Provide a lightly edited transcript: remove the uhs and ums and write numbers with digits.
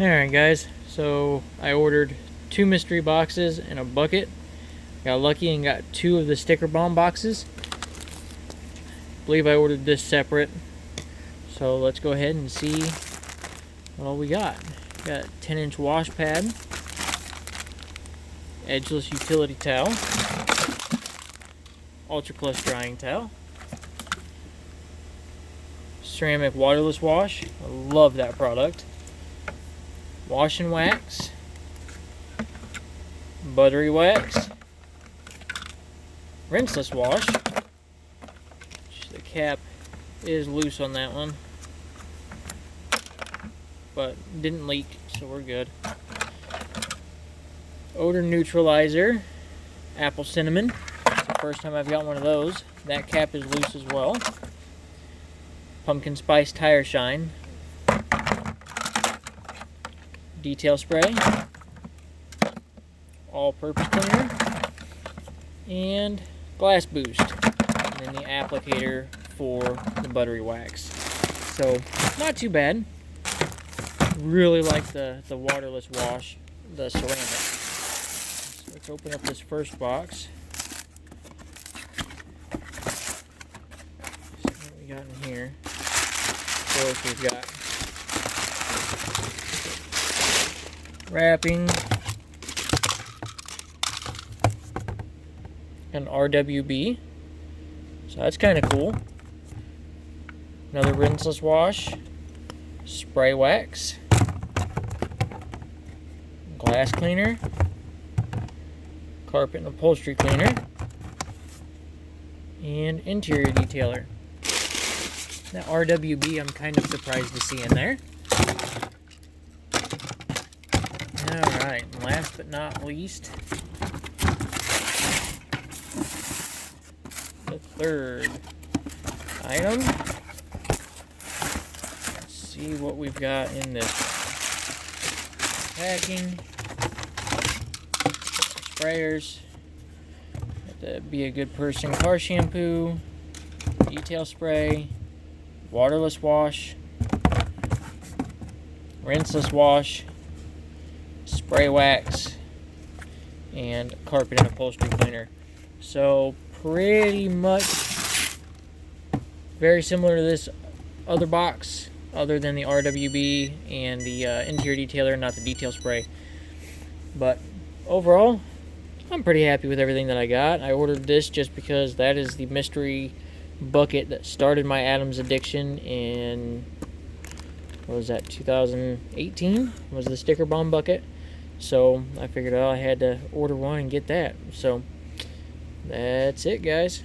Alright guys, so I ordered 2 mystery boxes and a bucket. Got lucky and got 2 of the sticker bomb boxes. I believe I ordered this separate. So let's go ahead and see what all we got. Got a 10-inch wash pad, edgeless utility towel, Ultra Plus drying towel, ceramic waterless wash. I love that product. Wash and wax, buttery wax, rinseless wash. The cap is loose on that one, but didn't leak, so we're good. Odor neutralizer, apple cinnamon. It's the first time I've got one of those. That cap is loose as well. Pumpkin spice tire shine. Detail spray, all-purpose cleaner, and glass boost, and then the applicator for the buttery wax. So not too bad. Really like the waterless wash, the ceramic. So let's open up this first box. See what we got in here. Of course, we've got wrapping, an RWB, so that's kind of cool. Another rinseless wash, spray wax, glass cleaner, carpet and upholstery cleaner, and interior detailer. That RWB I'm kind of surprised to see in there. Alright, last but not least, the third item. Let's see what we've got in this packing. Sprayers. Got the Be a Good Person car shampoo, detail spray, waterless wash, rinseless wash, spray wax, and carpet and upholstery cleaner. So pretty much very similar to this other box, other than the RWB and the interior detailer, not the detail spray. But overall, I'm pretty happy with everything that I got. I ordered this just because that is the mystery bucket that started my Adams addiction in, what was that, 2018 was the sticker bomb bucket. So I figured, I had to order one and get that. So that's it, guys.